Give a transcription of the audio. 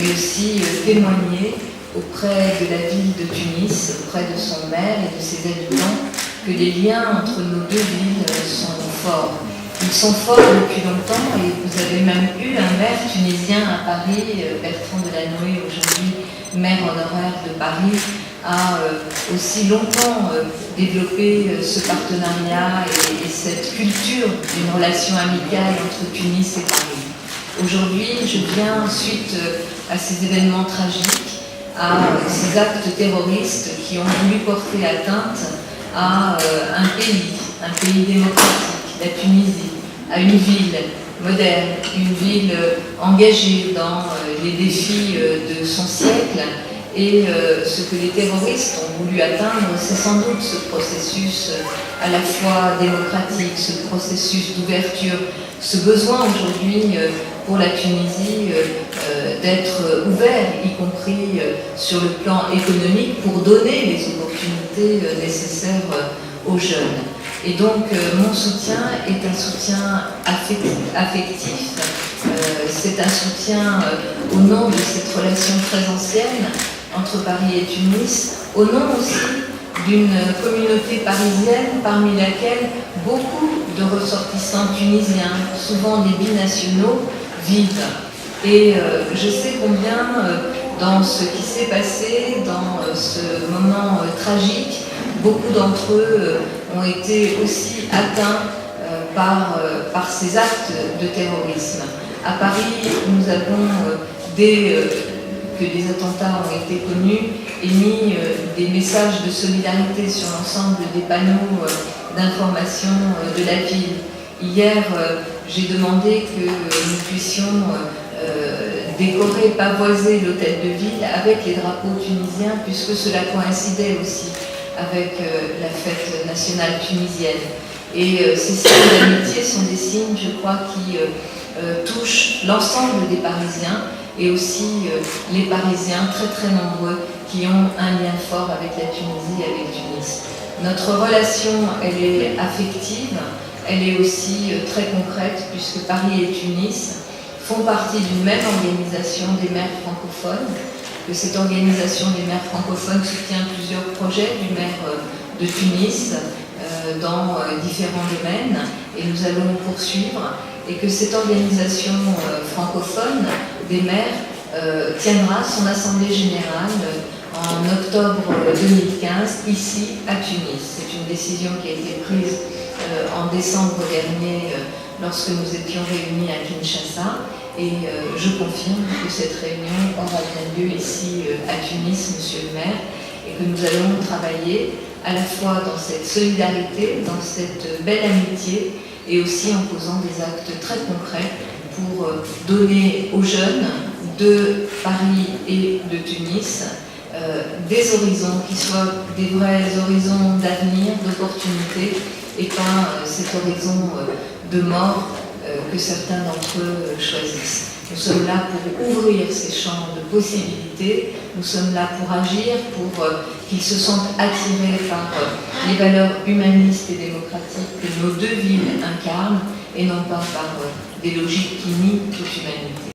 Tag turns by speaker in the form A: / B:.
A: mais aussi témoigner auprès de la ville de Tunis, auprès de son maire et de ses habitants, que les liens entre nos deux villes sont forts. Ils sont forts depuis longtemps et vous avez même eu un maire tunisien à Paris, Bertrand Delanoë, aujourd'hui maire honoraire de Paris, a aussi longtemps développé ce partenariat et cette culture d'une relation amicale entre Tunis et Paris. Aujourd'hui, je viens, suite à ces événements tragiques, à ces actes terroristes qui ont voulu porter atteinte à un pays démocratique, la Tunisie, à une ville moderne, une ville engagée dans les défis de son siècle. Et ce que les terroristes ont voulu atteindre, c'est sans doute ce processus à la fois démocratique, ce processus d'ouverture, ce besoin aujourd'hui pour la Tunisie d'être ouvert, y compris sur le plan économique, pour donner les opportunités nécessaires aux jeunes. Et donc mon soutien est un soutien affectif, c'est un soutien au nom de cette relation très ancienne entre Paris et Tunis, au nom aussi d'une communauté parisienne parmi laquelle beaucoup de ressortissants tunisiens, souvent des binationaux, vivent. Et je sais combien dans ce qui s'est passé, dans ce moment tragique, beaucoup d'entre eux ont été aussi atteints par ces actes de terrorisme. À Paris, nous avons, dès que les attentats ont été connus, émis des messages de solidarité sur l'ensemble des panneaux d'information de la ville. Hier, j'ai demandé que nous puissions décorer, pavoiser l'hôtel de ville avec les drapeaux tunisiens, puisque cela coïncidait aussi avec la fête nationale tunisienne. Et ces signes d'amitié sont des signes, je crois, qui touchent l'ensemble des Parisiens et aussi les Parisiens très très nombreux qui ont un lien fort avec la Tunisie et avec Tunis. Notre relation, elle est affective, elle est aussi très concrète, puisque Paris et Tunis font partie d'une même organisation des maires francophones, que cette organisation des maires francophones soutient plusieurs projets du maire de Tunis dans différents domaines, et nous allons poursuivre, et que cette organisation francophone des maires tiendra son assemblée générale en octobre 2015, ici à Tunis. C'est une décision qui a été prise en décembre dernier lorsque nous étions réunis à Kinshasa, et je confirme que cette réunion aura bien lieu ici à Tunis, monsieur le maire, et que nous allons travailler à la fois dans cette solidarité, dans cette belle amitié, et aussi en posant des actes très concrets pour donner aux jeunes de Paris et de Tunis des horizons qui soient des vrais horizons d'avenir, d'opportunités, et pas cet horizon de mort que certains d'entre eux choisissent. Nous sommes là pour ouvrir ces champs de possibilités, nous sommes là pour agir, pour qu'ils se sentent attirés par les valeurs humanistes et démocratiques que nos deux villes incarnent, et non pas par des logiques qui nient toute humanité.